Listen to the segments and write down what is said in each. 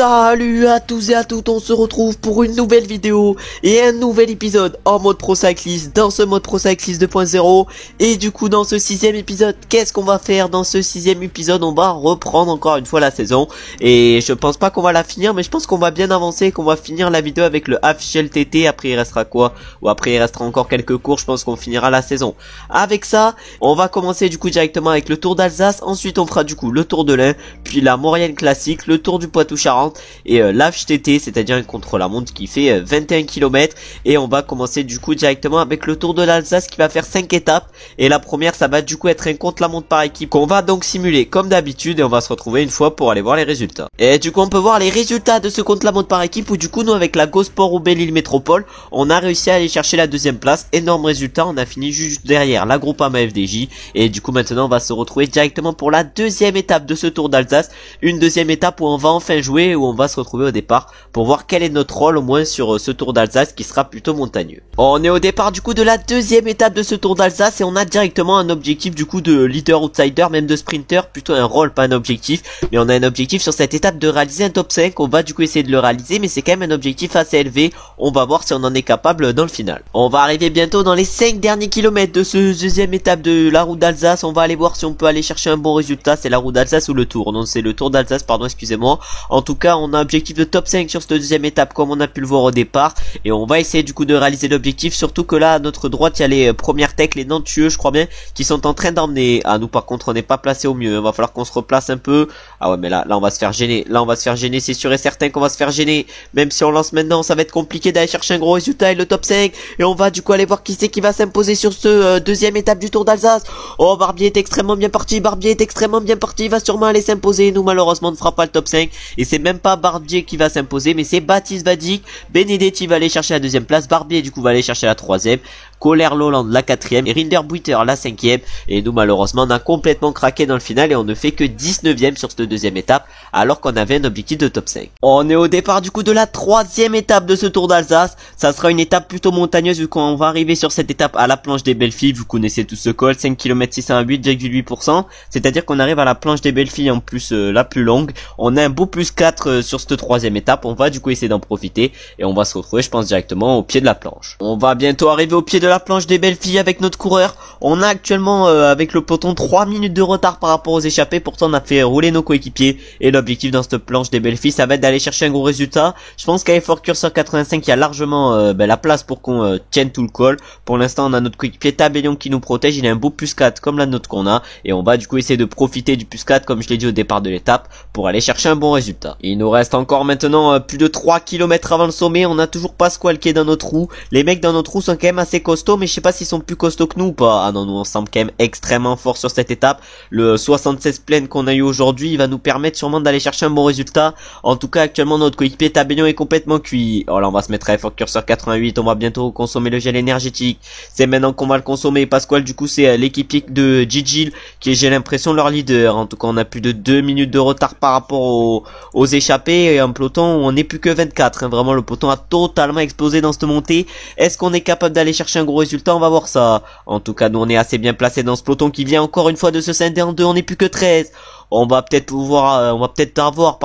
Salut à tous et à toutes, on se retrouve pour une nouvelle vidéo et un nouvel épisode en mode Pro Cyclist, dans ce mode Pro Cyclist 2.0. Et du coup dans ce sixième épisode, qu'est-ce qu'on va faire dans ce sixième épisode? On va reprendre encore une fois la saison. Et je pense pas qu'on va la finir, mais je pense qu'on va bien avancer et qu'on va finir la vidéo avec le officiel TT. Après il restera quoi? Ou après il restera encore quelques cours, je pense qu'on finira la saison. Avec ça, on va commencer du coup directement avec le Tour d'Alsace. Ensuite on fera du coup le Tour de l'Ain, puis la Maurienne classique, le Tour du Poitou-Charentes et l'AFTT, c'est-à-dire un contre-la-montre qui fait 21 km. Et on va commencer du coup directement avec le Tour de l'Alsace qui va faire 5 étapes. Et la première, ça va du coup être un contre-la-montre par équipe qu'on va donc simuler comme d'habitude, et on va se retrouver une fois pour aller voir les résultats. Et du coup on peut voir les résultats de ce contre-la-montre par équipe où du coup nous avec la Gosport Roubaix Lille Métropole, on a réussi à aller chercher la deuxième place. Énorme résultat, on a fini juste derrière la Groupama FDJ. Et du coup maintenant on va se retrouver directement pour la deuxième étape de ce Tour d'Alsace. Une deuxième étape où on va enfin jouer, où on va se retrouver au départ pour voir quel est notre rôle au moins sur ce Tour d'Alsace qui sera plutôt montagneux. On est au départ du coup de la deuxième étape de ce Tour d'Alsace et on a directement un objectif du coup de leader outsider, même de sprinter, plutôt un rôle, pas un objectif, mais on a un objectif sur cette étape de réaliser un top 5. On va du coup essayer de le réaliser, mais c'est quand même un objectif assez élevé. On va voir si on en est capable dans le final. On va arriver bientôt dans les 5 derniers kilomètres de ce deuxième étape de la route d'Alsace. On va aller voir si on peut aller chercher un bon résultat. C'est la route d'Alsace ou le Tour? Non, c'est le Tour d'Alsace, pardon, excusez-moi. En tout cas, on a un objectif de top 5 sur cette deuxième étape comme on a pu le voir au départ. Et on va essayer du coup de réaliser l'objectif. Surtout que là, à notre droite, il y a les premières techs, les Nantueux, je crois bien, qui sont en train d'emmener. Ah, nous par contre, on n'est pas placé au mieux. Il va falloir qu'on se replace un peu. Ah ouais, mais là, on va se faire gêner. Là, on va se faire gêner. C'est sûr et certain qu'on va se faire gêner. Même si on lance maintenant, ça va être compliqué d'aller chercher un gros résultat et le top 5. Et on va du coup aller voir qui c'est qui va s'imposer sur ce deuxième étape du Tour d'Alsace. Oh, Barbier est extrêmement bien parti. Barbier est extrêmement bien parti. Il va sûrement aller s'imposer. Nous, malheureusement, on ne fera pas le top 5. Et c'est même pas Barbier qui va s'imposer, mais c'est Baptiste Vadik. Benedetti va aller chercher la deuxième place. Barbier, du coup, va aller chercher la troisième. Kohler Lolland la quatrième et Rinder Buiter la cinquième. Et nous malheureusement on a complètement craqué dans le final et on ne fait que 19ème sur cette deuxième étape alors qu'on avait un objectif de top 5. On est au départ du coup de la troisième étape de ce Tour d'Alsace. Ça sera une étape plutôt montagneuse vu qu'on va arriver sur cette étape à la planche des belles filles. Vous connaissez tout ce col, 5 km 600 à 8,8%. C'est-à-dire qu'on arrive à la planche des belles filles en plus la plus longue. On a un beau plus 4 sur cette troisième étape. On va du coup essayer d'en profiter et on va se retrouver je pense directement au pied de la planche. On va bientôt arriver au pied de la planche des belles filles avec notre coureur. On a actuellement avec le peloton 3 minutes de retard par rapport aux échappés. Pourtant on a fait rouler nos coéquipiers et l'objectif dans cette planche des belles filles ça va être d'aller chercher un gros résultat. Je pense qu'à Effort Curseur 85 il y a largement la place pour qu'on tienne tout le col. Pour l'instant on a notre coéquipier Tabellion qui nous protège. Il a un beau plus 4 comme la nôtre qu'on a et on va du coup essayer de profiter du plus 4 comme je l'ai dit au départ de l'étape pour aller chercher un bon résultat. Il nous reste encore maintenant plus de 3 km avant le sommet. On a toujours pas Squall qui est dans notre roue. Les mecs dans notre roue sont quand même assez costauds, mais je sais pas s'ils sont plus costauds que nous ou pas. Ah non, nous on semble quand même extrêmement fort sur cette étape. Le 76 pleine qu'on a eu aujourd'hui, il va nous permettre sûrement d'aller chercher un bon résultat. En tout cas, actuellement notre coéquipier Tabellion est complètement cuit. Oh là, on va se mettre à Effort Curseur 88, on va bientôt consommer le gel énergétique. C'est maintenant qu'on va le consommer. Pasquale, du coup, c'est l'équipier de Gigi qui est, j'ai l'impression, leur leader. En tout cas, on a plus de 2 minutes de retard par rapport aux échappés et un peloton où on n'est plus que 24. Hein. Vraiment, le peloton a totalement explosé dans cette montée. Est-ce qu'on est capable d'aller chercher un gros résultat? On va voir ça. En tout cas, nous on est assez bien placé dans ce peloton qui vient encore une fois de se scinder en deux. On n'est plus que 13. On va peut-être avoir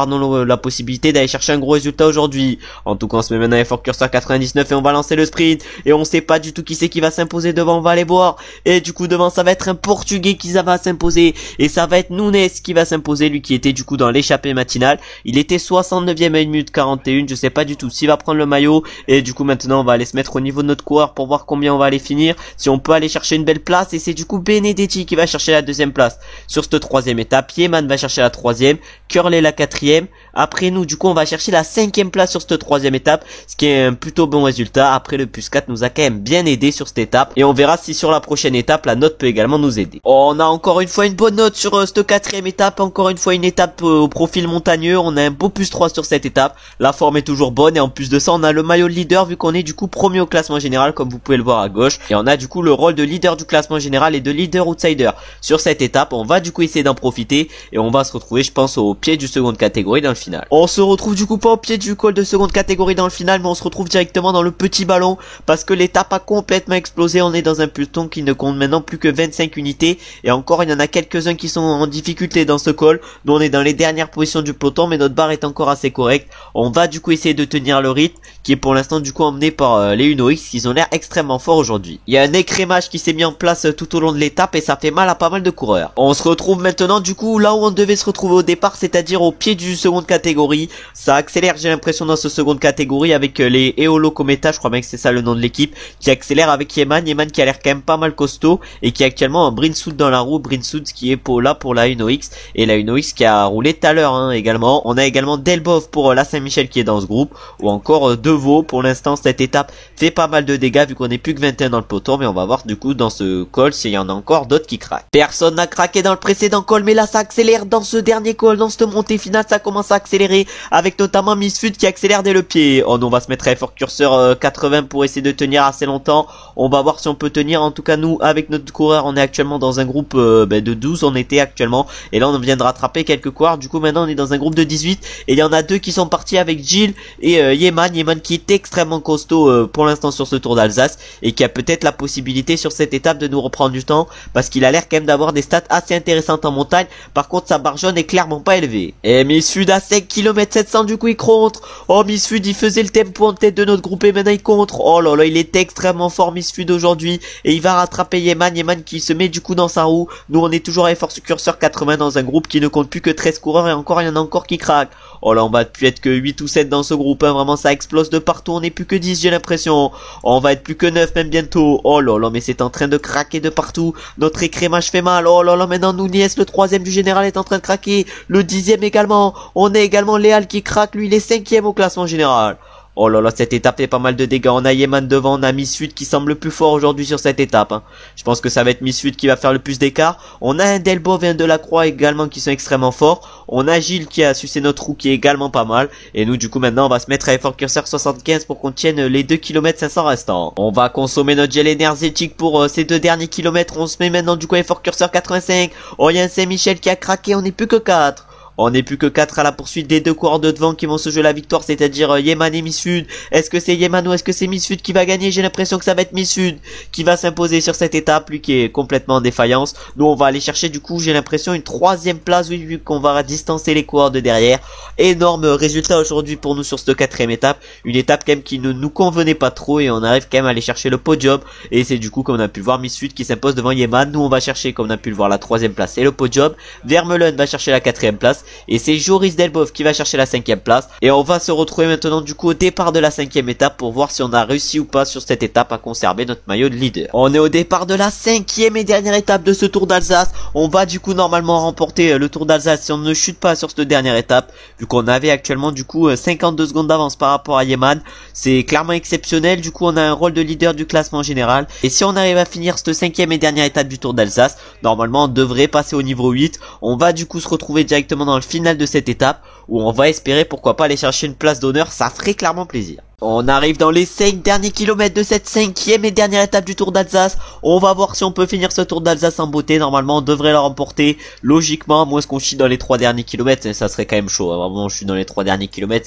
la possibilité d'aller chercher un gros résultat aujourd'hui. En tout cas, on se met maintenant à Effort Curseur 99 et on va lancer le sprint. Et on sait pas du tout qui c'est qui va s'imposer devant, on va aller voir. Et du coup, devant, ça va être un Portugais qui va s'imposer. Et ça va être Nunes qui va s'imposer, lui qui était du coup dans l'échappée matinale. Il était 69ème à 1 minute 41, je sais pas du tout s'il va prendre le maillot. Et du coup, maintenant, on va aller se mettre au niveau de notre coureur pour voir combien on va aller finir. Si on peut aller chercher une belle place. Et c'est du coup Benedetti qui va chercher la deuxième place sur cette troisième étape. Va chercher la troisième, Curley la quatrième. Après nous, du coup, on va chercher la cinquième place sur cette troisième étape, ce qui est un plutôt bon résultat. Après, le plus 4 nous a quand même bien aidé sur cette étape et on verra si sur la prochaine étape, la note peut également nous aider. On a encore une fois une bonne note sur cette quatrième étape, encore une fois une étape au profil montagneux. On a un beau plus 3 sur cette étape. La forme est toujours bonne et en plus de ça, on a le maillot de leader vu qu'on est du coup premier au classement général, comme vous pouvez le voir à gauche. Et on a du coup le rôle de leader du classement général et de leader outsider sur cette étape. On va du coup essayer d'en profiter et on va se retrouver je pense au pied du seconde catégorie dans le final. On se retrouve du coup pas au pied du col de seconde catégorie dans le final, mais on se retrouve directement dans le petit ballon parce que l'étape a complètement explosé. On est dans un peloton qui ne compte maintenant plus que 25 unités et encore il y en a quelques-uns qui sont en difficulté dans ce col. Nous on est dans les dernières positions du peloton, mais notre barre est encore assez correcte. On va du coup essayer de tenir le rythme qui est pour l'instant du coup emmené par les Uno X qui ont l'air extrêmement forts aujourd'hui. Il y a un écrémage qui s'est mis en place tout au long de l'étape et ça fait mal à pas mal de coureurs. On se retrouve maintenant du coup là où on devait se retrouver au départ, c'est-à-dire au pied du seconde catégorie. Ça accélère, j'ai l'impression, dans ce seconde catégorie avec les Eolo Cometa, je crois bien que c'est ça le nom de l'équipe, qui accélère avec Yeman qui a l'air quand même pas mal costaud et qui est actuellement en Brinsoud dans la roue, Brinsoud qui est là pour la Uno X et la Uno X qui a roulé tout à l'heure également. On a également Delbov pour la Saint-Michel qui est dans ce groupe, ou encore Deveau. Pour l'instant cette étape fait pas mal de dégâts vu qu'on est plus que 21 dans le peloton, mais on va voir du coup dans ce col s'il y en a encore d'autres qui craquent. Personne n'a craqué dans le précédent col, mais là ça accélère dans ce dernier col, dans cette montée finale ça commence à accélérer avec notamment Misfud qui accélère dès le pied. Oh non, on va se mettre à effort curseur 80 pour essayer de tenir assez longtemps. On va voir si on peut tenir. En tout cas nous avec notre coureur on est actuellement dans un groupe de 12 on était actuellement, et là on vient de rattraper quelques coureurs. Du coup maintenant on est dans un groupe de 18 et il y en a deux qui sont partis avec Gilles et Yeman qui est extrêmement costaud pour l'instant sur ce Tour d'Alsace et qui a peut-être la possibilité sur cette étape de nous reprendre du temps parce qu'il a l'air quand même d'avoir des stats assez intéressantes en montagne. Par contre sa barre jaune est clairement pas élevée. Et Misfud à 5 km 700 du coup il contre. Oh Misfud il faisait le tempo en tête de notre groupe et maintenant il contre. Oh là là, il est extrêmement fort Misfud aujourd'hui et il va rattraper Yeman qui se met du coup dans sa roue. Nous on est toujours à effort curseur 80 dans un groupe qui ne compte plus que 13 coureurs et encore il y en a encore qui craquent. Oh là on va plus être que 8 ou 7 dans ce groupe vraiment ça explose de partout, on n'est plus que 10 j'ai l'impression. On va être plus que 9 même bientôt. Oh là là, mais c'est en train de craquer de partout. Notre écrémage fait mal. Oh là là, maintenant Nounies, le 3ème du général, est en train de craquer. Le 10ème également. On a également Léal qui craque, lui il est 5ème au classement général. Oh là là, cette étape fait pas mal de dégâts. On a Yeman devant, on a Misfud qui semble le plus fort aujourd'hui sur cette étape. Je pense que ça va être Misfud qui va faire le plus d'écart. On a un Delbov et un Delacroix également qui sont extrêmement forts. On a Gilles qui a sucé notre roue qui est également pas mal. Et nous du coup maintenant on va se mettre à effort curseur 75 pour qu'on tienne les 2 km 500 restants. On va consommer notre gel énergétique pour ces 2 derniers kilomètres. On se met maintenant du coup à effort curseur 85. Oh il y a un Saint-Michel qui a craqué, on n'est plus que 4. On n'est plus que 4 à la poursuite des deux coureurs de devant qui vont se jouer la victoire, c'est-à-dire Yeman et Misfud. Est-ce que c'est Yeman ou est-ce que c'est Misfud qui va gagner? J'ai l'impression que ça va être Misfud qui va s'imposer sur cette étape, lui qui est complètement en défaillance. Nous on va aller chercher du coup, j'ai l'impression, une 3ème place, oui, vu qu'on va distancer les coureurs de derrière. Énorme résultat aujourd'hui pour nous sur cette 4ème étape. Une étape quand même qui ne nous convenait pas trop et on arrive quand même à aller chercher le podium. Et c'est du coup, comme on a pu le voir, Misfud qui s'impose devant Yeman. Nous on va chercher, comme on a pu le voir, la 3ème place et le podium. Vermeulen va chercher la 4ème place. Et c'est Joris Delbov qui va chercher la 5ème place. Et on va se retrouver maintenant du coup au départ de la 5ème étape pour voir si on a réussi ou pas sur cette étape à conserver notre maillot de leader. On est au départ de la 5ème et dernière étape de ce Tour d'Alsace. On va du coup normalement remporter le Tour d'Alsace si on ne chute pas sur cette dernière étape. Vu qu'on avait actuellement du coup 52 secondes d'avance par rapport à Yeman. C'est clairement exceptionnel. Du coup on a un rôle de leader du classement général. Et si on arrive à finir cette 5ème et dernière étape du Tour d'Alsace, normalement on devrait passer au niveau 8. On va du coup se retrouver directement dans le final de cette étape où on va espérer pourquoi pas aller chercher une place d'honneur, ça ferait clairement plaisir. On arrive dans les 5 derniers kilomètres de cette 5ème et dernière étape du Tour d'Alsace. On va voir si on peut finir ce Tour d'Alsace en beauté. Normalement on devrait la remporter logiquement, à moins qu'on chie dans les 3 derniers kilomètres, ça serait quand même chaud. Vraiment je suis dans les 3 derniers kilomètres,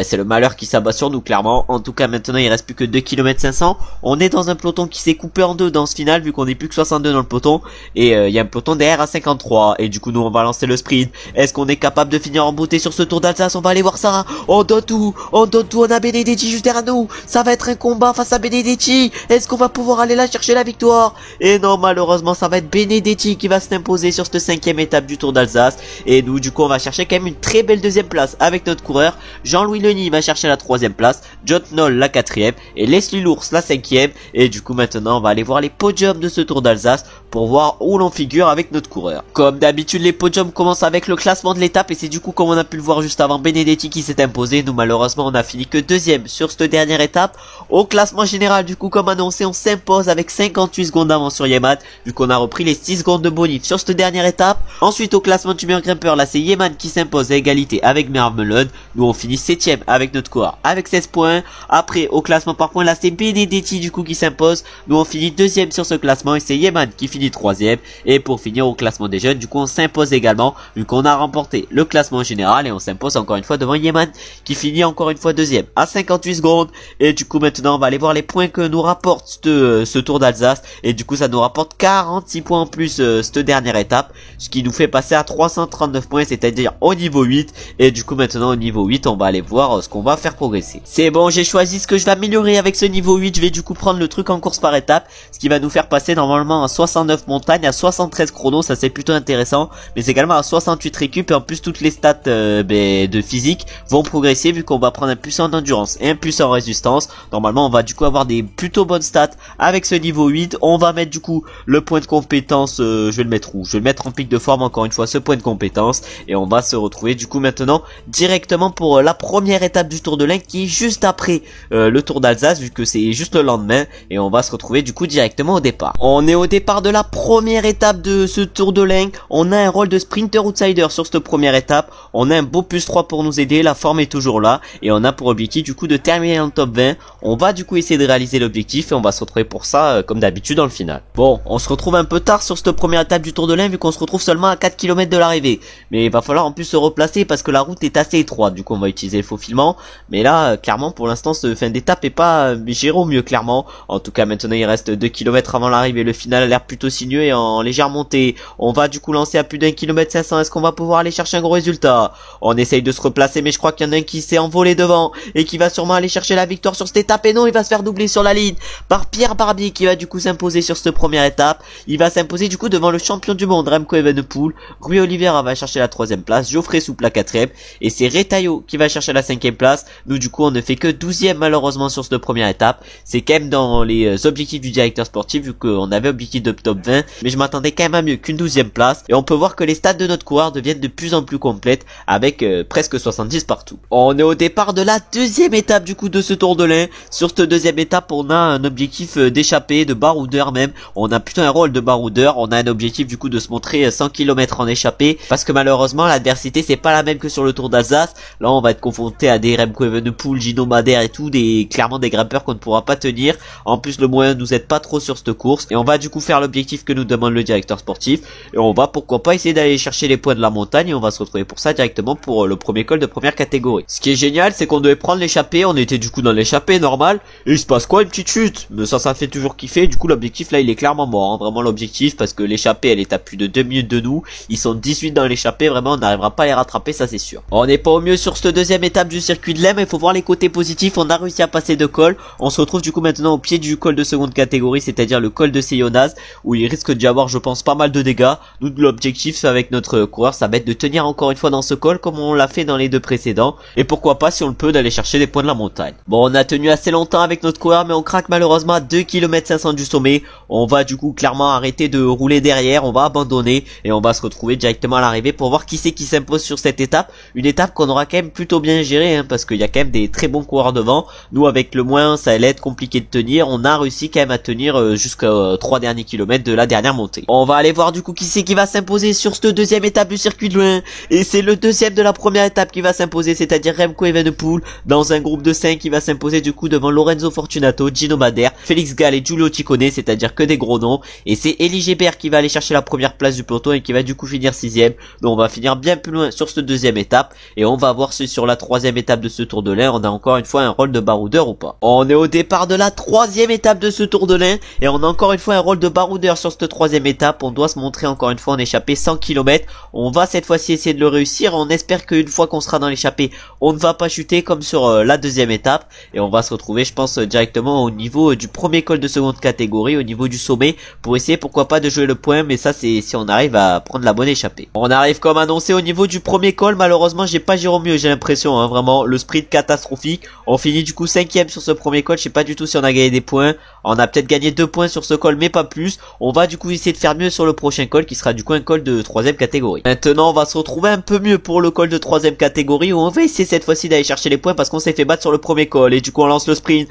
c'est le malheur qui s'abat sur nous clairement. En tout cas maintenant il reste plus que 2 km 500. On est dans un peloton qui s'est coupé en deux dans ce final vu qu'on est plus que 62 dans le peloton. Et il y a un peloton derrière à 53. Et du coup nous on va lancer le sprint. Est-ce qu'on est capable de finir en beauté sur ce Tour d'Alsace? On va aller voir ça. On donne tout, on a Benedetti juste derrière nous. Ça va être un combat face à Benedetti. Est-ce qu'on va pouvoir aller là chercher la victoire? Et non, malheureusement ça va être Benedetti qui va s'imposer sur cette 5ème étape du Tour d'Alsace. Et nous du coup on va chercher quand même une très belle 2ème place avec notre coureur Jean-Louis Leny va chercher la 3ème place, John Knoll la 4ème et Leslie Lours la 5ème. Et du coup maintenant on va aller voir les podiums de ce Tour d'Alsace pour voir où l'on figure avec notre coureur. Comme d'habitude les podiums commencent avec le classement de l'étape et c'est du coup comme on a pu le voir juste avant Benedetti qui s'est imposé. Nous malheureusement on a fini que 2ème sur cette dernière étape. Au classement général du coup comme annoncé on s'impose avec 58 secondes d'avance sur Yeman vu qu'on a repris les 6 secondes de bonus sur cette dernière étape. Ensuite au classement du meilleur grimpeur là c'est Yeman qui s'impose à égalité avec Vermeulen. Nous on finit 7ème avec notre coureur avec 16 points. Après au classement par points là c'est Benedetti du coup qui s'impose. Nous on finit 2ème sur ce classement et c'est Yeman qui finit 3ème. Et pour finir au classement des jeunes du coup on s'impose également vu qu'on a remporté le classement général et on s'impose encore une fois devant Yeman qui finit encore une fois 2ème à 58 secondes. Et du coup maintenant on va aller voir les points que nous rapporte ce Tour d'Alsace. Et du coup ça nous rapporte 46 points en plus cette dernière étape, ce qui nous fait passer à 339 points, c'est-à-dire au niveau 8. Et du coup maintenant au niveau 8 on va aller voir ce qu'on va faire progresser. C'est bon, j'ai choisi ce que je vais améliorer avec ce niveau 8. Je vais du coup prendre le truc en course par étape, ce qui va nous faire passer normalement à 69 montagnes, à 73 chronos, ça c'est plutôt intéressant. Mais c'est également à 68 récup et en plus toutes les stats de physique vont progresser vu qu'on va prendre un plus en endurance et un plus en résistance. Normalement on va du coup avoir des plutôt bonnes stats avec ce niveau 8. On va mettre du coup le point de compétence, je vais le mettre où? Je vais le mettre en pic de forme encore une fois ce point de compétence. Et on va se retrouver du coup maintenant directement pour la première étape du Tour de l'Ain qui est juste après le Tour d'Alsace vu que c'est juste le lendemain. Et on va se retrouver du coup directement au départ. On est au départ de la première étape de ce Tour de l'Ain. On a un rôle de sprinter outsider sur cette première étape. On a un beau plus 3 pour nous aider, la forme est toujours là. Et on a pour objectif du coup de terminer en top 20. On va du coup essayer de réaliser l'objectif et on va se retrouver pour ça comme d'habitude dans le final. Bon, on se retrouve un peu tard sur cette première étape du Tour de l'Ain vu qu'on se retrouve seulement à 4 km de l'arrivée. Mais il va falloir en plus se replacer parce que la route est assez étroite. Du coup on va utiliser le faufilement. Mais là clairement pour l'instant ce fin d'étape est pas géré au mieux clairement. En tout cas maintenant il reste 2 km avant l'arrivée. Le final a l'air plutôt sinueux et en légère montée. On va du coup lancer à plus d'1 km 500. Est-ce qu'on va pouvoir aller chercher un gros résultat? On essaye de se replacer mais je crois qu'il y en a un qui s'est envolé devant et qui va sûrement aller chercher la victoire sur cette étape. Et non, il va se faire doubler sur la ligne par Pierre Barbier qui va du coup s'imposer sur cette première étape. Il va s'imposer du coup devant le champion du monde Remco Evenepoel. Rui Oliveira va chercher la 3ème place, Geoffrey Souple la 4ème et c'est Retailleau qui va chercher la 5ème place. Nous du coup on ne fait que 12ème malheureusement sur cette première étape. C'est quand même dans les objectifs du directeur sportif vu qu'on avait objectif de top 20, mais je m'attendais quand même à mieux qu'une 12ème place. Et on peut voir que les stats de notre coureur deviennent de plus en plus complètes avec presque 70 partout. On est au départ de la deuxième étape du coup de ce Tour de l'Ain. Sur cette deuxième étape on a un objectif d'échapper, de baroudeur même. On a plutôt un rôle de baroudeur. On a un objectif du coup de se montrer 100 km en échappée parce que malheureusement l'adversité c'est pas la même que sur le Tour d'Alsace. Là on va être confronté à des Remco Evenepoel, Gino Madère et tout, clairement des grimpeurs qu'on ne pourra pas tenir. En plus le moyen nous aide pas trop sur cette course et on va du coup faire l'objectif que nous demande le directeur sportif et on va pourquoi pas essayer d'aller chercher les points de la montagne et on va se retrouver pour ça directement pour le premier col de première catégorie. Ce qui est génial c'est qu'on devait prendre l'échappée, on était du coup dans l'échappée normal et il se passe quoi, une petite chute, mais ça fait toujours kiffer. Du coup l'objectif là il est clairement mort hein. Vraiment l'objectif parce que l'échappée elle est à plus de 2 minutes de nous, ils sont 18 dans l'échappée, vraiment on n'arrivera pas à les rattraper, ça c'est sûr. On n'est pas au mieux sur cette deuxième étape du circuit de l'Ain, mais il faut voir les côtés positifs. On a réussi à passer 2 cols, on se retrouve du coup maintenant au pied du col de seconde catégorie, c'est-à-dire le col de Seyonaz où il risque d'y avoir je pense pas mal de dégâts. Nous l'objectif avec notre coureur ça va être de tenir encore une fois dans ce col comme on l'a fait dans les deux précédents et pourquoi pas si on le peut d'aller chercher des points de la montagne. Bon on a tenu assez longtemps avec notre coureur mais on craque malheureusement à 2 km 500 du sommet. On va du coup clairement arrêter de rouler derrière, on va abandonner et on va se retrouver directement à l'arrivée pour voir qui c'est qui s'impose sur cette étape. Une étape qu'on aura quand même plutôt bien gérée hein, parce qu'il y a quand même des très bons coureurs devant. Nous avec le moins ça allait être compliqué de tenir, on a réussi quand même à tenir jusqu'aux 3 derniers kilomètres de la dernière montée. On va aller voir du coup qui c'est qui va s'imposer sur cette deuxième étape du circuit de l'Ain et c'est le deuxième de la première étape qui va s'imposer, c'est-à-dire Remco Evenepoel dans un groupe de 5 qui va s'imposer du coup devant Lorenzo Fortunato, Gino Madère, Félix Gall et Giulio Ciccone, c'est-à-dire que des gros noms. Et c'est Elie Gébert qui va aller chercher la première place du peloton et qui va du coup finir 6ème. Donc on va finir bien plus loin sur cette deuxième étape et on va voir si sur la troisième étape de ce Tour de l'Ain on a encore une fois un rôle de baroudeur ou pas. On est au départ de la troisième étape de ce Tour de l'Ain et on a encore une fois un rôle de baroudeur sur cette troisième étape. On doit se montrer encore une fois en échappée 100 km. On va cette fois-ci essayer de le réussir. On espère qu'une fois qu'on sera dans l'échappée on ne va pas chuter comme sur la deuxième étape et on va se retrouver je pense directement au niveau du premier col de seconde catégorie, au niveau du sommet pour essayer pourquoi pas de jouer le point, mais ça c'est si on arrive à prendre la bonne échappée. On arrive comme annoncé au niveau du premier col, malheureusement j'ai pas géré au mieux, j'ai l'impression hein, vraiment le sprint catastrophique. On finit du coup 5ème sur ce premier col, je sais pas du tout si on a gagné des points, on a peut-être gagné 2 points sur ce col mais pas plus. On va du coup essayer de faire mieux sur le prochain col qui sera du coup un col de 3ème catégorie. Maintenant on va se retrouver un peu mieux pour le col de 3ème catégorie où on va essayer cette fois-ci d'aller chercher les points parce qu'on s'est fait battre sur le premier col et du coup on lance le sprint,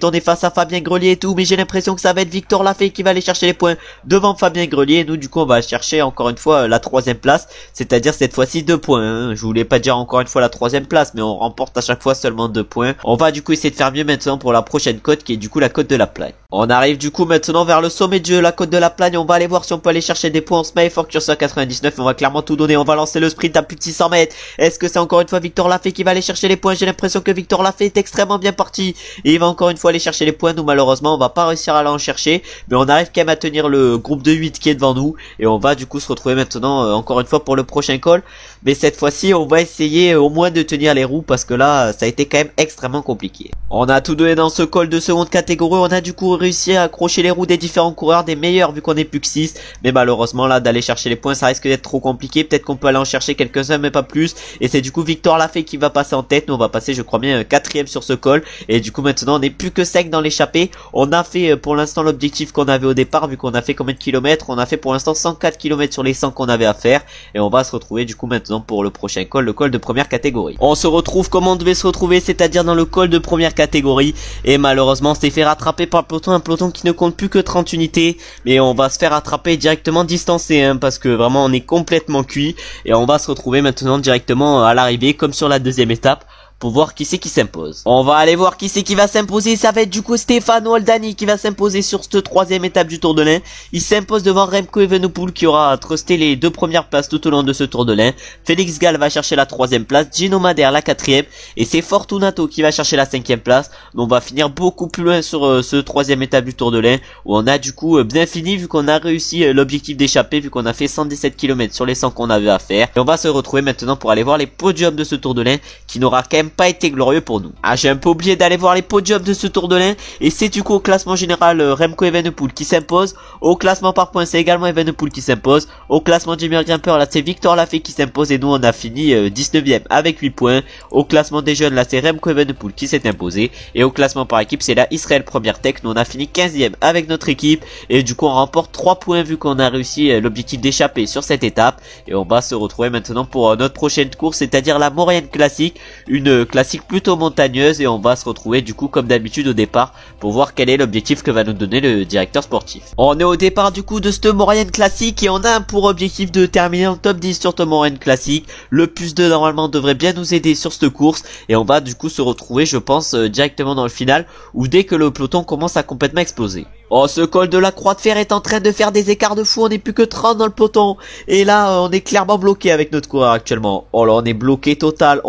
on est face à Fabien Grelier et tout, mais j'ai l'impression que ça va être Victor Lafay qui va aller chercher les points devant Fabien Grelier. Nous du coup on va va chercher encore une fois la 3e place, c'est-à-dire cette fois-ci 2 points. Hein. Je voulais pas dire encore une fois la 3e place, mais on remporte à chaque fois seulement 2 points. On va du coup essayer de faire mieux maintenant pour la prochaine côte qui est du coup la côte de la Plagne. On arrive du coup maintenant vers le sommet de la côte de la Plagne. On va aller voir si on peut aller chercher des points. On se met fort curseur 99. On va clairement tout donner. On va lancer le sprint à plus de 600 mètres. Est-ce que c'est encore une fois Victor Lafay qui va aller chercher les points? J'ai l'impression que Victor Lafay est extrêmement bien parti. Et il va encore une fois aller chercher les points. Nous malheureusement on va pas réussir à aller en chercher. Mais on arrive quand même à tenir le groupe de 8 qui est devant nous. Et on va du coup se retrouver maintenant encore une fois pour le prochain call. Mais cette fois-ci on va essayer au moins de tenir les roues. Parce que là ça a été quand même extrêmement compliqué. On a tout donné dans ce call de seconde catégorie. On a du coup réussi à accrocher les roues des différents coureurs, des meilleurs vu qu'on est plus que 6. Mais malheureusement là d'aller chercher les points ça risque d'être trop compliqué. Peut-être qu'on peut aller en chercher quelques-uns mais pas plus. Et c'est du coup Victor Lafay qui va passer en tête. Nous on va passer je crois bien 4ème sur ce call. Et du coup maintenant on n'est plus que 5 dans l'échappée. On a fait pour l'instant l'objectif qu'on avait au départ. Vu qu'on a fait combien de kilomètres? On a fait pour l'instant 104 km sur les 100 qu'on avait à faire. Et on va se retrouver du coup maintenant pour le prochain call, le call de première catégorie. On se retrouve comme on devait se retrouver, c'est-à-dire dans le call de première catégorie. Et malheureusement on s'est fait rattraper par le peloton, un peloton qui ne compte plus que 30 unités. Mais on va se faire attraper directement distancé hein, parce que vraiment on est complètement cuit. Et on va se retrouver maintenant directement à l'arrivée comme sur la deuxième étape. Pour voir qui c'est qui s'impose. On va aller voir qui c'est qui va s'imposer. Ça va être du coup Stefano Oldani qui va s'imposer sur cette 3ème étape du Tour de l'Ain. Il s'impose devant Remco Evenepoel qui aura trusté les 2 premières places tout au long de ce Tour de l'Ain. Félix Gall va chercher la 3ème place. Gino Madère la 4ème. Et c'est Fortunato qui va chercher la 5ème place. Donc on va finir beaucoup plus loin sur ce 3ème étape du Tour de l'Ain. Où on a du coup bien fini vu qu'on a réussi l'objectif d'échapper. Vu qu'on a fait 117 km sur les 100 qu'on avait à faire. Et on va se retrouver maintenant pour aller voir les podiums de ce Tour de l'Ain. Qui n'aura quand même pas été glorieux pour nous. Ah, j'ai un peu oublié d'aller voir les podiums de ce Tour de l'Ain. Et c'est du coup au classement général Remco Evenepoel qui s'impose. Au classement par points c'est également Evenepoel qui s'impose. Au classement du meilleur grimpeur là c'est Victor Lafay qui s'impose. Et nous on a fini 19ème avec 8 points. Au classement des jeunes là c'est Remco Evenepoel qui s'est imposé. Et au classement par équipe c'est là Israël Première Tech. Nous on a fini 15ème avec notre équipe. Et du coup on remporte 3 points vu qu'on a réussi l'objectif d'échapper sur cette étape. Et on va se retrouver maintenant pour notre prochaine course, c'est-à-dire la Maurienne Classique. Une classique plutôt montagneuse et on va se retrouver du coup comme d'habitude au départ pour voir quel est l'objectif que va nous donner le directeur sportif. On est au départ du coup de cette Maurienne Classique et on a pour objectif de terminer en top 10 sur cette Maurienne Classique. Le plus 2 normalement devrait bien nous aider sur cette course et on va du coup se retrouver je pense directement dans le final ou dès que le peloton commence à complètement exploser. Oh, ce col de la Croix de Fer est en train de faire des écarts de fou, on n'est plus que 30 dans le peloton. Et là, on est clairement bloqué avec notre coureur actuellement. Oh là, on est bloqué total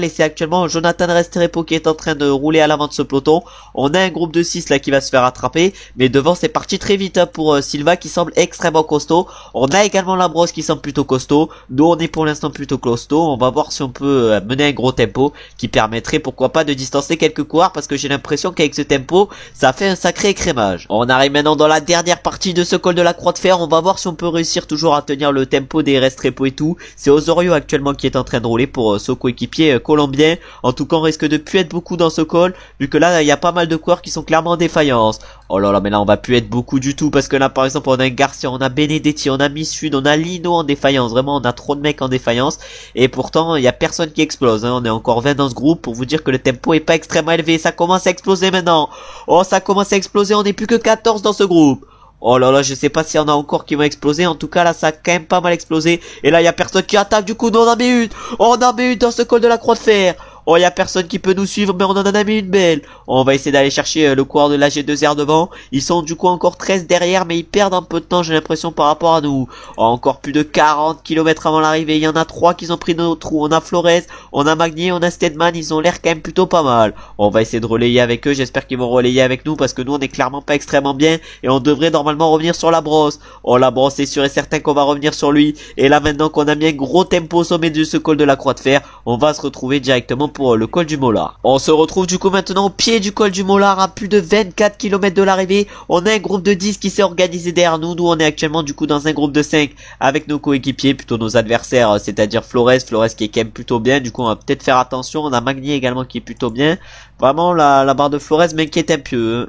et c'est actuellement Jonathan Restrepo qui est en train de rouler à l'avant de ce peloton. On a un groupe de 6 là qui va se faire attraper, mais devant c'est parti très vite hein, pour Silva qui semble extrêmement costaud. On a également Labrosse qui semble plutôt costaud. Nous, on est pour l'instant plutôt costaud. On va voir si on peut mener un gros tempo qui permettrait pourquoi pas de distancer quelques coureurs parce que j'ai l'impression qu'avec ce tempo, ça fait un sacré écrémage. On arrive maintenant dans la dernière partie de ce col de la Croix de Fer. On va voir si on peut réussir toujours à tenir le tempo des Restrepo et tout. C'est Osorio actuellement qui est en train de rouler pour ce coéquipier colombien. En tout cas, on risque de plus être beaucoup dans ce col vu que là, il y a pas mal de coureurs qui sont clairement en défaillance. Oh là là, mais là, on va plus être beaucoup du tout parce que là, par exemple, on a Garcia, on a Benedetti, on a Missud, on a Lino en défaillance. Vraiment, on a trop de mecs en défaillance. Et pourtant, il y a personne qui explose. Hein. On est encore 20 dans ce groupe pour vous dire que le tempo est pas extrêmement élevé. Ça commence à exploser maintenant. Oh, ça commence à exploser. On n'est plus que 14 dans ce groupe. Oh là là, je sais pas s'il y en a encore qui vont exploser. En tout cas, là, ça a quand même pas mal explosé. Et là, il y a personne qui attaque. Du coup, nous, on en met une. On en met une dans ce col de la Croix de Fer. Oh, il y a personne qui peut nous suivre, mais on en a mis une belle. On va essayer d'aller chercher le coureur de la G2R devant. Ils sont du coup encore 13 derrière, mais ils perdent un peu de temps, j'ai l'impression, par rapport à nous. Oh, encore plus de 40 km avant l'arrivée. Il y en a 3 qui ont pris nos trous. On a Flores, on a Magnier, on a Stedman. Ils ont l'air quand même plutôt pas mal. On va essayer de relayer avec eux. J'espère qu'ils vont relayer avec nous parce que nous, on est clairement pas extrêmement bien. Et on devrait normalement revenir sur la brosse. Oh, la brosse, c'est sûr et certain qu'on va revenir sur lui. Et là, maintenant qu'on a mis un gros tempo au sommet de ce col de la Croix de Fer, on va se retrouver directement pour le col du Mollard. On se retrouve du coup maintenant au pied du col du Mollard à plus de 24 km de l'arrivée. On a un groupe de 10 qui s'est organisé derrière nous. Nous on est actuellement du coup dans un groupe de 5 avec nos coéquipiers, plutôt nos adversaires, c'est-à-dire Flores qui est quand même plutôt bien. Du coup on va peut-être faire attention. On a Magnier également qui est plutôt bien. Vraiment la barre de Flores m'inquiète un peu,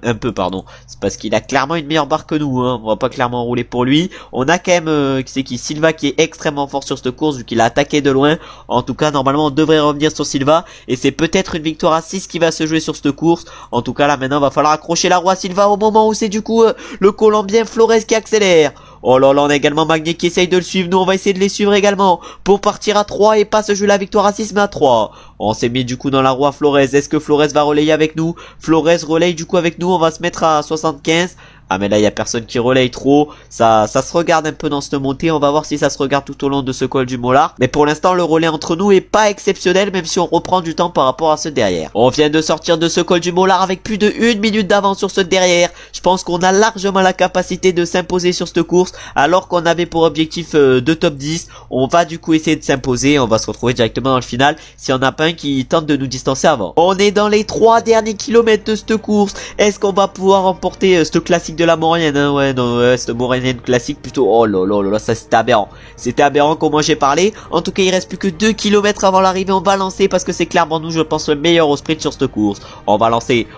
c'est parce qu'il a clairement une meilleure barre que nous, hein. On va pas clairement rouler pour lui. On a quand même Silva qui est extrêmement fort sur cette course vu qu'il a attaqué de loin. En tout cas normalement on devrait revenir sur Silva et c'est peut-être une victoire à 6 qui va se jouer sur cette course. En tout cas là maintenant va falloir accrocher la roue à Silva au moment où c'est du coup le Colombien Flores qui accélère. Oh là là, on a également Magnier qui essaye de le suivre. Nous, on va essayer de les suivre également pour partir à 3 et pas se jouer la victoire à 6 mais à 3. On s'est mis du coup dans la roue à Flores. Est-ce que Flores va relayer avec nous? Flores relaye du coup avec nous. On va se mettre à 75. Ah mais là il y a personne qui relaye trop, ça se regarde un peu dans cette montée, on va voir si ça se regarde tout au long de ce col du Mollard. Mais pour l'instant le relais entre nous est pas exceptionnel même si on reprend du temps par rapport à ceux derrière. On vient de sortir de ce col du Mollard avec plus de 1 minute d'avance sur ceux derrière. Je pense qu'on a largement la capacité de s'imposer sur cette course alors qu'on avait pour objectif de top 10. On va du coup essayer de s'imposer, on va se retrouver directement dans le final si on n'a pas un qui tente de nous distancer avant. On est dans les 3 derniers kilomètres de cette course. Est-ce qu'on va pouvoir remporter ce classique de la Maurienne, hein, ouais, cette Maurienne classique plutôt. Oh là là là, ça c'était aberrant. C'était aberrant comment j'ai parlé. En tout cas, il reste plus que 2 km avant l'arrivée. On va lancer parce que c'est clairement nous, je pense, le meilleur au sprint sur cette course. On va lancer.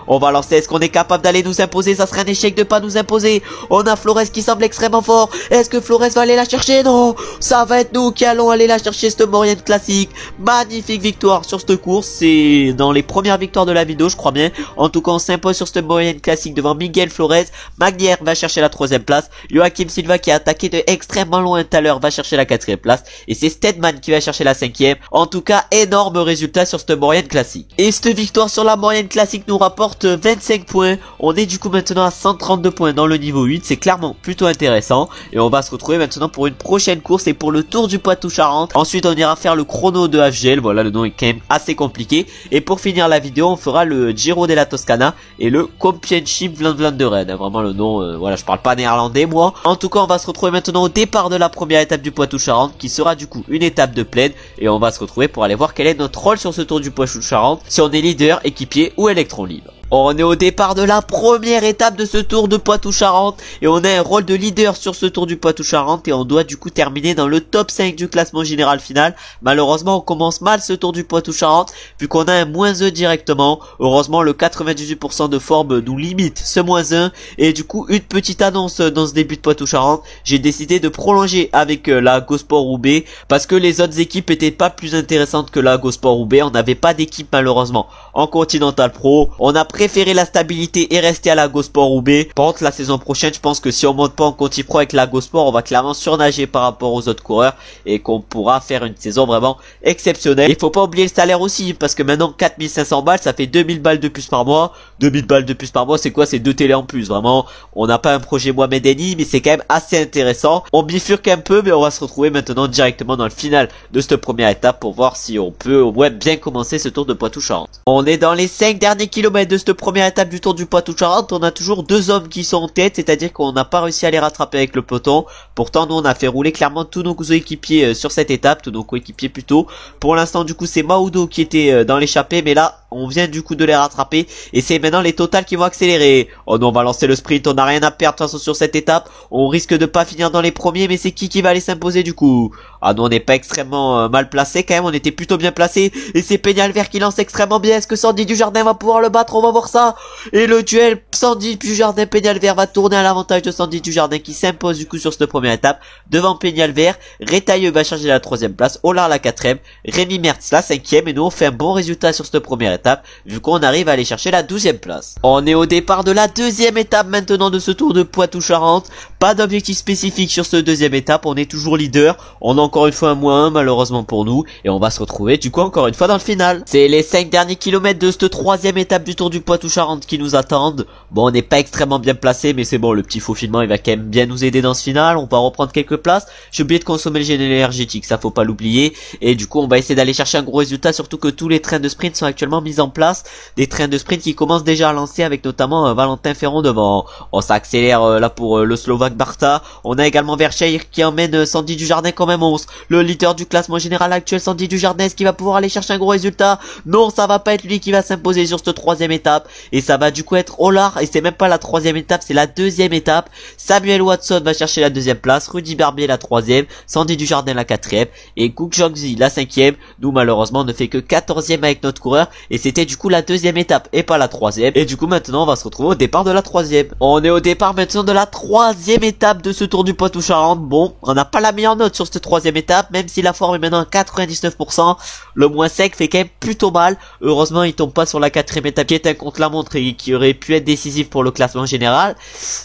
Est-ce qu'on est capable d'aller nous imposer? Ça serait un échec de pas nous imposer. On a Flores qui semble extrêmement fort. Est-ce que Flores va aller la chercher? Non, ça va être nous qui allons aller la chercher, cette Maurienne classique. Magnifique victoire sur cette course. C'est dans les premières victoires de la vidéo, je crois bien. En tout cas, on s'impose sur cette Maurienne classique devant Miguel Flores. Magnier va chercher la 3e place. Joachim Silva qui a attaqué de extrêmement loin tout à l'heure va chercher la 4e place. Et c'est Stedman qui va chercher la 5e. En tout cas, énorme résultat sur cette Maurienne classique. Et cette victoire sur la Maurienne classique nous rapporte 25 points. On est du coup maintenant à 132 points dans le niveau 8. C'est clairement plutôt intéressant. Et on va se retrouver maintenant pour une prochaine course et pour le Tour du Poitou-Charentes. Ensuite, on ira faire le chrono de FGL. Voilà, le nom est quand même assez compliqué. Et pour finir la vidéo, on fera le Giro della Toscana et le Championship Vlaanderen. Vraiment le nom, voilà, je parle pas néerlandais moi. En tout cas, on va se retrouver maintenant au départ de la première étape du Poitou-Charentes qui sera du coup une étape de plaine et on va se retrouver pour aller voir quel est notre rôle sur ce Tour du Poitou-Charentes, si on est leader, équipier ou électron libre. On est au départ de la première étape de ce Tour de Poitou-Charentes et on a un rôle de leader sur ce Tour du Poitou-Charentes et on doit du coup terminer dans le top 5 du classement général final. Malheureusement, on commence mal ce Tour du Poitou-Charentes vu qu'on a un -1 directement. Heureusement, le 98% de forme nous limite ce -1 et du coup, une petite annonce dans ce début de Poitou-Charentes. J'ai décidé de prolonger avec la Gosport Roubaix parce que les autres équipes étaient pas plus intéressantes que la Gosport Roubaix. On n'avait pas d'équipe malheureusement en Continental Pro. On a préférer la stabilité et rester à la Gosport Roubaix. Par contre, la saison prochaine, je pense que si on monte pas en Conti Pro avec la Gosport, on va clairement surnager par rapport aux autres coureurs et qu'on pourra faire une saison vraiment exceptionnelle. Il faut pas oublier le salaire aussi parce que maintenant 4500 balles, ça fait 2000 balles de plus par mois. 2000 balles de plus par mois, c'est quoi? C'est 2 télés en plus. Vraiment, on n'a pas un projet Mohamed Eni, mais c'est quand même assez intéressant. On bifurque un peu, mais on va se retrouver maintenant directement dans le final de cette première étape pour voir si on peut bien commencer ce Tour de Poitou-Charentes. On est dans les 5 derniers kilomètres de cette première étape du Tour du Poitou-Charentes. On a toujours 2 hommes qui sont en tête, c'est-à-dire qu'on n'a pas réussi à les rattraper avec le peloton. Pourtant, nous, on a fait rouler clairement tous nos coéquipiers sur cette étape, tous nos coéquipiers plutôt. Pour l'instant, du coup, c'est Maudo qui était dans l'échappée, mais là, on vient du coup de les rattraper et c'est maintenant les totales qui vont accélérer. Oh non, on va lancer le sprint, on n'a rien à perdre de toute façon sur cette étape. On risque de pas finir dans les premiers, mais c'est qui va aller s'imposer du coup? Ah non, on n'est pas extrêmement mal placé quand même, on était plutôt bien placé et c'est Peñalver qui lance extrêmement bien. Est-ce que Sandy Dujardin va pouvoir le battre? On va voir ça. Et le duel Sandy Dujardin Peñalver va tourner à l'avantage de Sandy Dujardin qui s'impose du coup sur cette première étape devant Peñalver. Retailleux va charger la 3e place, Olar la 4e, Rémi Mertz la 5e et nous on fait un bon résultat sur cette première étape vu qu'on arrive à aller chercher la 12e place. On est au départ de la 2e étape maintenant de ce Tour de Poitou-Charentes. Pas d'objectif spécifique sur cette 2e étape, on est toujours leader. On a encore une fois un -1 malheureusement pour nous et on va se retrouver du coup encore une fois dans le final. C'est les 5 derniers kilomètres de cette 3e étape du Tour du Poitou-Charentes qui nous attendent. Bon, on n'est pas extrêmement bien placé, mais c'est bon, le petit faufilement il va quand même bien nous aider dans ce final. On va reprendre quelques places. J'ai oublié de consommer le gel énergétique, ça faut pas l'oublier. Et du coup on va essayer d'aller chercher un gros résultat, surtout que tous les trains de sprint sont actuellement mis en place. Des trains de sprint qui commencent déjà à lancer avec notamment Valentin Ferron devant. On s'accélère là pour le Slovaque Barta. On a également Vercheir qui emmène Sandy Dujardin comme un monstre. Le leader du classement général actuel, Sandy Dujardin, est-ce qu'il va pouvoir aller chercher un gros résultat? Non, ça va pas être lui qui va s'imposer sur cette 3e étape. Et ça va du coup être Olar. Et c'est même pas la 3e étape, c'est la 2e étape. Samuel Watson va chercher la 2e place. Rudy Barbier la 3e. Sandy Dujardin la 4e. Et Cook Jongzi la 5e. Nous malheureusement on ne fait que 14e avec notre coureur. Et c'était du coup la 2e étape et pas la 3e. Et du coup maintenant on va se retrouver au départ de la 3e. On est au départ maintenant de la 3e étape de ce Tour du Poitou-Charentes. Bon, on n'a pas la meilleure note sur cette 3e étape, même si la forme est maintenant à 99%. Le moins sec fait quand même plutôt mal. Heureusement il tombe pas sur la 4e étape qui est un contre-la-montre et qui aurait pu être décisif décisif pour le classement général.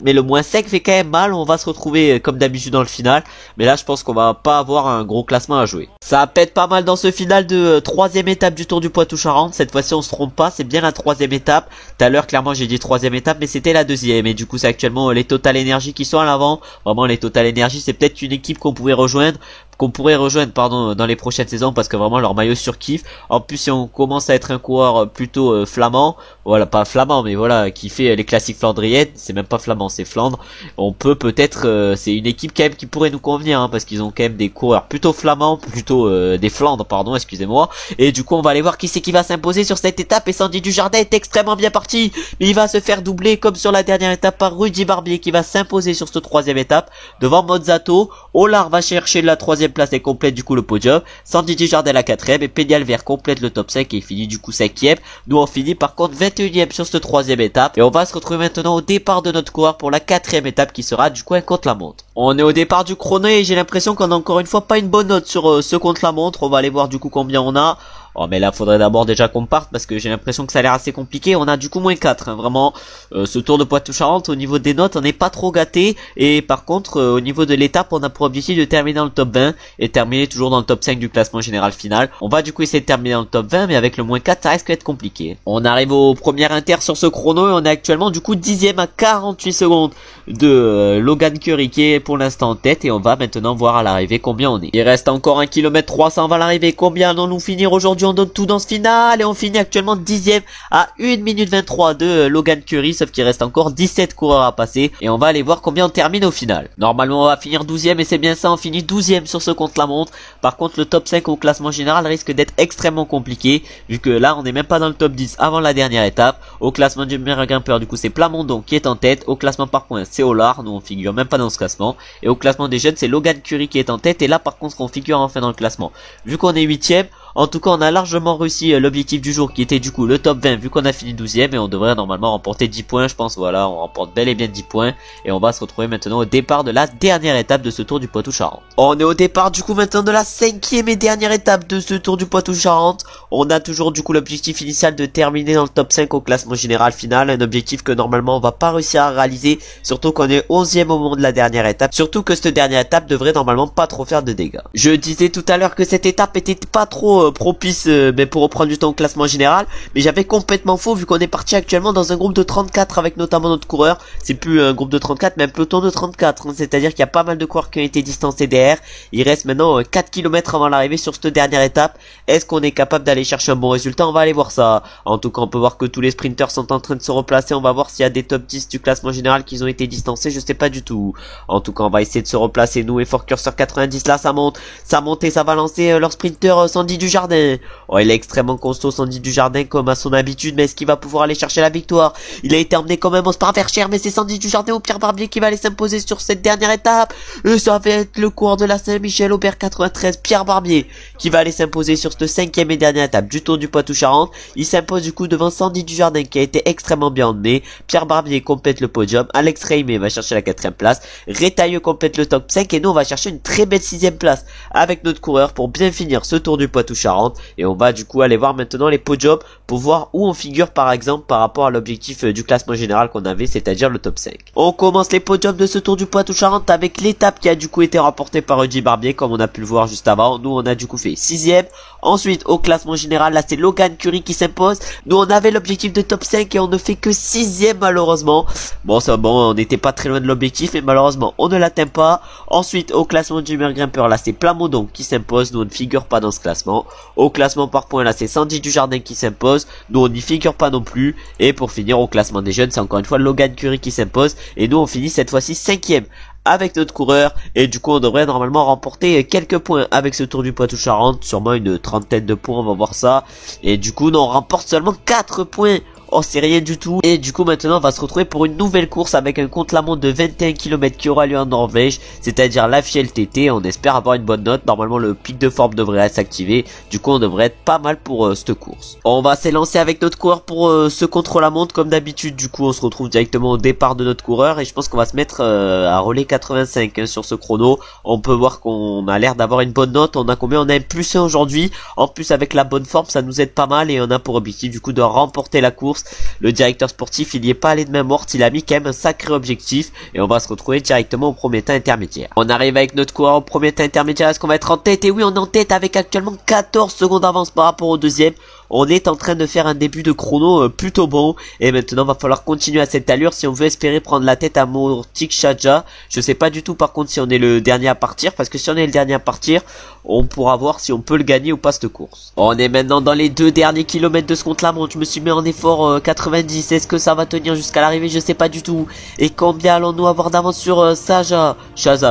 Mais le moins 5 fait quand même mal, on va se retrouver comme d'habitude dans le final. Mais là je pense qu'on va pas avoir un gros classement à jouer. Ça pète pas mal dans ce final de 3ème étape du Tour du Poitou-Charentes. Cette fois-ci on se trompe pas, c'est bien la 3ème étape. Tout à l'heure clairement j'ai dit 3ème étape, mais c'était la 2ème. Et du coup c'est actuellement les Total Energy qui sont à l'avant. Vraiment les Total Energy c'est peut-être une équipe qu'on pourrait rejoindre dans les prochaines saisons, parce que vraiment leur maillot surkiffe. En plus si on commence à être un coureur plutôt flamand, voilà, pas flamand mais voilà, qui fait les classiques flandriennes, c'est même pas flamand, c'est Flandre, on peut peut-être c'est une équipe quand même qui pourrait nous convenir, hein, parce qu'ils ont quand même des coureurs plutôt flamands, plutôt des Flandres pardon, excusez-moi. Et du coup on va aller voir qui c'est qui va s'imposer sur cette étape. Et Sandy Dujardin est extrêmement bien parti, mais il va se faire doubler comme sur la dernière étape par Rudy Barbier, qui va s'imposer sur cette 3ème étape devant Mozzato. Olar va chercher la 3ème place et complète du coup le podium. Sandy Dujardin la 4ème et Peñalver complète le top 5 et finit du coup 5ème. Nous on finit par contre 21ème sur cette 3ème étape, et on va se retrouver maintenant au départ de notre coureur pour la 4ème étape qui sera du coup un contre-la-montre. On est au départ du chrono et j'ai l'impression qu'on a encore une fois pas une bonne note sur ce contre-la-montre. On va aller voir du coup combien on a. Oh mais là faudrait d'abord déjà qu'on parte, parce que j'ai l'impression que ça a l'air assez compliqué. On a du coup moins 4 hein, vraiment. Ce Tour de Poitou-Charentes au niveau des notes on n'est pas trop gâté. Et par contre au niveau de l'étape on a pour objectif de terminer dans le top 20 et terminer toujours dans le top 5 du classement général final. On va du coup essayer de terminer dans le top 20, mais avec le moins 4 ça risque d'être compliqué. On arrive au premier inter sur ce chrono et on est actuellement du coup 10ème à 48 secondes de Logan Curry qui est pour l'instant en tête. Et on va maintenant voir à l'arrivée combien on est. Il reste encore 1 km 300 à l'arrivée. Combien allons-nous finir aujourd'hui? On donne tout dans ce final et on finit actuellement 10ème à 1 minute 23 de Logan Curry, sauf qu'il reste encore 17 coureurs à passer. Et on va aller voir combien on termine au final. Normalement on va finir 12ème et c'est bien ça, on finit 12ème sur ce contre-la-montre. Par contre le top 5 au classement général risque d'être extrêmement compliqué, vu que là on n'est même pas dans le top 10 avant la dernière étape. Au classement du meilleur grimpeur du coup c'est Plamondon qui est en tête. Au classement par points c'est Olar, nous on figure même pas dans ce classement. Et au classement des jeunes c'est Logan Curry qui est en tête. Et là par contre on figure enfin dans le classement, vu qu'on est 8ème. En tout cas on a largement réussi l'objectif du jour qui était du coup le top 20, vu qu'on a fini 12ème, et on devrait normalement remporter 10 points je pense. Voilà, on remporte bel et bien 10 points et on va se retrouver maintenant au départ de la dernière étape de ce Tour du Poitou-Charentes. On est au départ du coup maintenant de la 5ème et dernière étape de ce Tour du Poitou-Charentes. On a toujours du coup l'objectif initial de terminer dans le top 5 au classement général final, un objectif que normalement on va pas réussir à réaliser, surtout qu'on est 11ème au moment de la dernière étape, surtout que cette dernière étape devrait normalement pas trop faire de dégâts. Je disais tout à l'heure que cette étape était pas trop propice pour reprendre du temps au classement général, mais j'avais complètement faux, vu qu'on est parti actuellement dans un groupe de 34 avec notamment notre coureur. C'est plus un groupe de 34 mais un peloton de 34 hein, c'est-à-dire qu'il y a pas mal de coureurs qui ont été distancés derrière. Il reste maintenant 4 km avant l'arrivée sur cette dernière étape. Est-ce qu'on est capable d'aller chercher un bon résultat? On va aller voir ça. En tout cas on peut voir que tous les sprinters sont en train de se replacer. On va voir s'il y a des top 10 du classement général qui ont été distancés, je sais pas du tout. En tout cas on va essayer de se replacer nous. Et Fort Curseur 90, là ça monte et ça va lancer leur sprinter Sandy Dujardin. Oh il est extrêmement costaud Sandy Dujardin comme à son habitude, mais est-ce qu'il va pouvoir aller chercher la victoire? Il a été emmené quand même au Sparvercher, mais c'est Sandy Dujardin ou Pierre Barbier qui va aller s'imposer sur cette dernière étape. Et ça va être le coureur de la Saint-Michel Aubert 93, Pierre Barbier, qui va aller s'imposer sur cette 5ème et dernière étape du Tour du Poitou-Charentes. Il s'impose du coup devant Sandy Dujardin qui a été extrêmement bien emmené. Pierre Barbier complète le podium. Alex Reimé va chercher la 4ème place. Rétailleux complète le top 5 et nous on va chercher une très belle 6ème place avec notre coureur pour bien finir ce Tour du Poitou-Charentes. Et on va du coup aller voir maintenant les podiums pour voir où on figure par exemple par rapport à l'objectif du classement général qu'on avait, c'est-à-dire le top 5. On commence les podiums de ce Tour du Poitou-Charentes avec l'étape qui a du coup été remportée par Rudy Barbier, comme on a pu le voir juste avant. Nous on a du coup fait 6ème. Ensuite au classement général là c'est Logan Curry qui s'impose. Nous on avait l'objectif de top 5 et on ne fait que 6ème malheureusement. Bon ça bon, on n'était pas très loin de l'objectif mais malheureusement on ne l'atteint pas. Ensuite au classement du meilleur grimpeur là c'est Plamondon qui s'impose. Nous on ne figure pas dans ce classement. Au classement par points là c'est Sandy Dujardin qui s'impose. Nous on n'y figure pas non plus. Et pour finir au classement des jeunes c'est encore une fois Logan Curry qui s'impose. Et nous on finit cette fois-ci 5ème avec notre coureur, et du coup on devrait normalement remporter quelques points avec ce Tour du Poitou-Charentes, sûrement une trentaine de points, on va voir ça. Et du coup on remporte seulement 4 points. Oh c'est rien du tout. Et du coup maintenant on va se retrouver pour une nouvelle course avec un contre-la-montre de 21 km qui aura lieu en Norvège, c'est-à-dire la FILTT. On espère avoir une bonne note. Normalement le pic de forme devrait s'activer. Du coup on devrait être pas mal pour cette course. On va s'élancer avec notre coureur pour ce contre-la-montre comme d'habitude. Du coup on se retrouve directement au départ de notre coureur et je pense qu'on va se mettre à relais 85 hein, sur ce chrono. On peut voir qu'on a l'air d'avoir une bonne note. On a combien? On a un +1 aujourd'hui. En plus avec la bonne forme ça nous aide pas mal et on a pour objectif du coup de remporter la course Le directeur sportif, il y est pas allé de main morte, il a mis quand même un sacré objectif et on va se retrouver directement au premier temps intermédiaire. On arrive avec notre coureur au premier temps intermédiaire, est-ce qu'on va être en tête? Et oui, on est en tête avec actuellement 14 secondes d'avance par rapport au deuxième. On est en train de faire un début de chrono plutôt bon et maintenant va falloir continuer à cette allure si on veut espérer prendre la tête à Murtik Sharjah. Je sais pas du tout par contre si on est le dernier à partir, parce que si on est le dernier à partir, on pourra voir si on peut le gagner ou pas cette course. On est maintenant dans les 2 derniers kilomètres de ce compte là. Bon, je me suis mis en effort 90, est-ce que ça va tenir jusqu'à l'arrivée? Je sais pas du tout. Et combien allons-nous avoir d'avance sur Sharjah?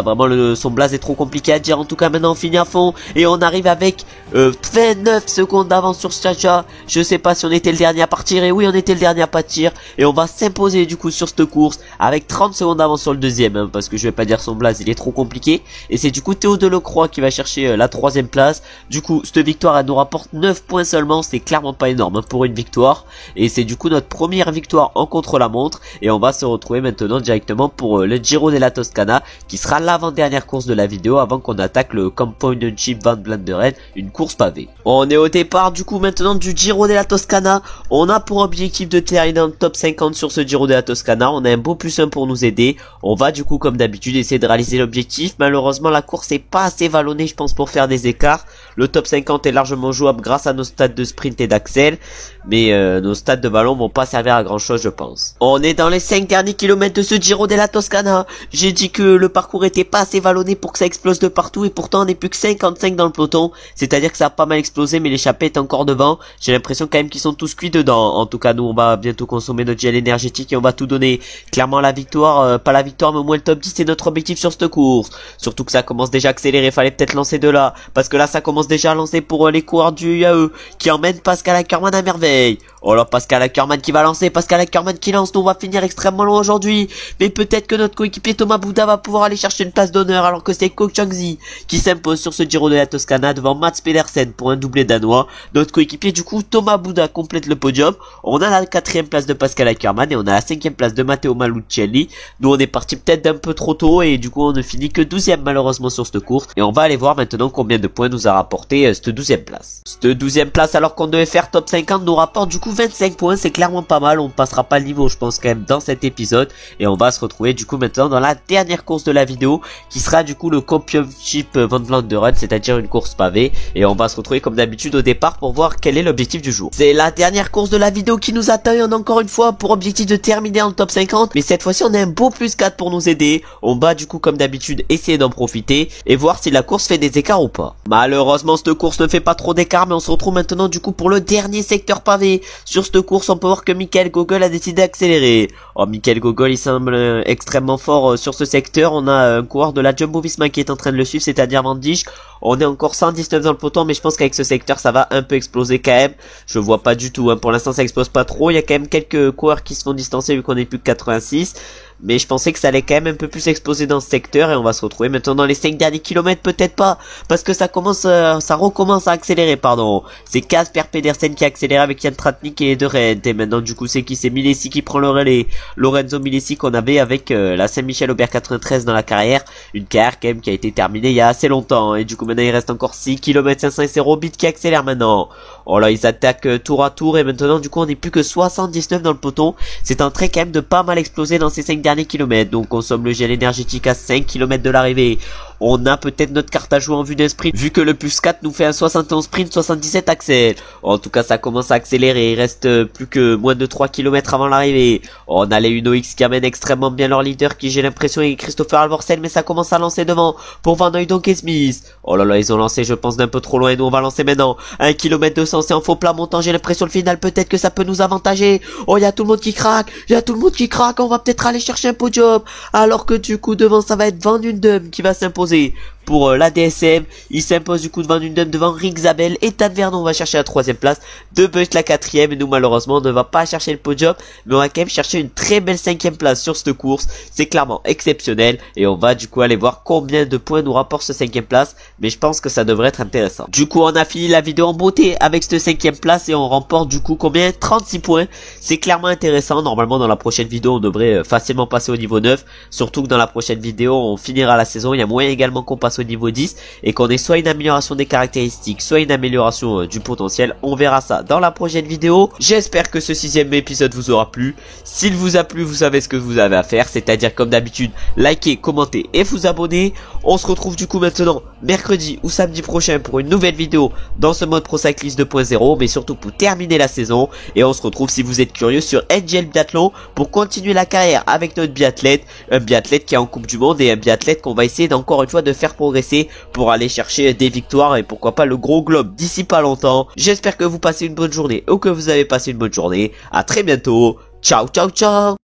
Vraiment son blaze est trop compliqué à dire. En tout cas maintenant on finit à fond et on arrive avec 29 secondes d'avance sur Sharjah. Je sais pas si on était le dernier à partir, et oui on était le dernier à partir, et on va s'imposer du coup sur cette course avec 30 secondes d'avance sur le deuxième, hein, parce que je vais pas dire son blaze, il est trop compliqué, et c'est du coup Théo Delacroix qui va chercher la 3ème place. Du coup cette victoire elle nous rapporte 9 points seulement, c'est clairement pas énorme hein, pour une victoire, et c'est du coup notre première victoire en contre-la-montre, et on va se retrouver maintenant directement pour le Giro della Toscana, qui sera l'avant-dernière course de la vidéo avant qu'on attaque le Championship Van Vlaanderen, une course pavée. On est au départ du coup maintenant du Giro della Toscana. On a pour objectif de terminer dans le top 50 sur ce Giro della Toscana. On a un beau +1 pour nous aider. On va du coup comme d'habitude essayer de réaliser l'objectif. Malheureusement la course est pas assez vallonnée je pense pour faire des écarts. Le top 50 est largement jouable grâce à nos stats de sprint et d'axel, mais nos stats de ballon vont pas servir à grand chose je pense. On est dans les 5 derniers kilomètres de ce Giro della Toscana. J'ai dit que le parcours était pas assez vallonné pour que ça explose de partout, et pourtant on n'est plus que 55 dans le peloton, c'est à dire que ça a pas mal explosé, mais l'échappée est encore devant. J'ai l'impression quand même qu'ils sont tous cuits dedans. En tout cas nous on va bientôt consommer notre gel énergétique et on va tout donner. Clairement la victoire, pas la victoire mais au moins le top 10 c'est notre objectif sur cette course. Surtout que ça commence déjà à accélérer, fallait peut-être lancer de là, parce que là ça commence déjà à lancer pour les coureurs du UAE qui emmènent Pascal Ackermann à merveille. Oh là, Pascal Ackermann qui va lancer, Pascal Ackermann qui lance, nous on va finir extrêmement loin aujourd'hui, mais peut-être que notre coéquipier Thomas Bouda va pouvoir aller chercher une place d'honneur, alors que c'est Ko Changzi qui s'impose sur ce Giro de la Toscana devant Mats Pedersen pour un doublé danois. Notre coéquipier du coup Thomas Bouda complète le podium. On a la 4ème place de Pascal Ackermann et on a la 5ème place de Matteo Malucelli. Nous on est parti peut-être d'un peu trop tôt et du coup on ne finit que 12ème malheureusement sur cette course, et on va aller voir maintenant combien de points nous a rapporté cette 12ème place. Cette 12ème place alors qu'on devait faire top 50 nous rapporte du coup 25 points, c'est clairement pas mal. On passera pas le niveau je pense quand même dans cet épisode, et on va se retrouver du coup maintenant dans la dernière course de la vidéo qui sera du coup le Championship Van Vlaanderen, c'est-à-dire une course pavée, et on va se retrouver comme d'habitude au départ pour voir quel est l'objectif du jour. C'est la dernière course de la vidéo qui nous attend, et on a encore une fois pour objectif de terminer en top 50, mais cette fois-ci on a un beau +4 pour nous aider. On va du coup comme d'habitude essayer d'en profiter et voir si la course fait des écarts ou pas. Malheureusement cette course ne fait pas trop d'écart, mais on se retrouve maintenant du coup pour le dernier secteur pavé. Sur cette course on peut voir que Michael Gogol a décidé d'accélérer. Oh, Michael Gogol il semble extrêmement fort sur ce secteur. On a un coureur de la Jumbo-Visma qui est en train de le suivre, c'est-à-dire Van Dijk. On est encore 119 dans le peloton, mais je pense qu'avec ce secteur ça va un peu exploser quand même. Je vois pas du tout hein. Pour l'instant ça explose pas trop, il y a quand même quelques coureurs qui se font distancer vu qu'on est plus que 86, mais je pensais que ça allait quand même un peu plus exploser dans ce secteur, et on va se retrouver maintenant dans les 5 derniers kilomètres, peut-être pas, parce que ça recommence à accélérer, pardon. C'est Casper Pedersen qui accélère avec Jan Tratnik et De Rent, et maintenant du coup c'est qui? C'est Milesi qui prend le relais. Lorenzo Milesi qu'on avait avec la Saint-Michel Aubert 93 dans la carrière, une carrière quand même qui a été terminée il y a assez longtemps, et du coup maintenant il reste encore 6 km 500 et c'est Robit qui accélère maintenant. Oh là, ils attaquent tour à tour, et maintenant du coup on n'est plus que 79 dans le peloton. C'est en train quand même de pas mal exploser dans ces 5 derniers kilomètres. Donc on consomme le gel énergétique à 5 km de l'arrivée. On a peut-être notre carte à jouer en vue d'un sprint, vu que le +4 nous fait un 71 sprint, 77 accès. En tout cas ça commence à accélérer, il reste plus que moins de 3 km avant l'arrivée. On a les Uno X qui amènent extrêmement bien leur leader, qui j'ai l'impression est Christopher Alvorsen, mais ça commence à lancer devant pour Van Hooydonk et Smith. Oh là là, ils ont lancé je pense d'un peu trop loin, et nous on va lancer maintenant 1 km 200, c'est en faux plat montant, j'ai l'impression le final peut-être que ça peut nous avantager. Oh, il y a tout le monde qui craque, on va peut-être aller chercher un podium, alors que du coup devant ça va être Van Hooydonk qui va s'imposer pour la DSM. Il s'impose du coup devant une dame devant Rick Zabel, et Tad Vernon va chercher la 3ème place, De Bush la 4ème, et nous malheureusement on ne va pas chercher le podium, mais on va quand même chercher une très belle 5ème place sur cette course. C'est clairement exceptionnel, et on va du coup aller voir combien de points nous rapporte ce 5ème place, mais je pense que ça devrait être intéressant. Du coup on a fini la vidéo en beauté avec cette 5ème place, et on remporte du coup combien? 36 points. C'est clairement intéressant. Normalement dans la prochaine vidéo on devrait facilement passer au niveau 9, surtout que dans la prochaine vidéo on finira la saison, il y a moyen également qu'on passe passe au niveau 10 et qu'on ait soit une amélioration des caractéristiques, soit une amélioration du potentiel. On verra ça dans la prochaine vidéo. J'espère que ce 6ème épisode vous aura plu. S'il vous a plu, vous savez ce que vous avez à faire, c'est-à-dire comme d'habitude, liker, commenter et vous abonner. On se retrouve du coup maintenant mercredi ou samedi prochain pour une nouvelle vidéo dans ce mode Pro Cyclist 2.0, mais surtout pour terminer la saison. Et on se retrouve, si vous êtes curieux, sur NGL Biathlon pour continuer la carrière avec notre biathlète, un biathlète qui est en Coupe du Monde et un biathlète qu'on va essayer d'encore une fois de faire progresser pour aller chercher des victoires et pourquoi pas le gros globe d'ici pas longtemps. J'espère que vous passez une bonne journée ou que vous avez passé une bonne journée. À très bientôt. Ciao ciao ciao.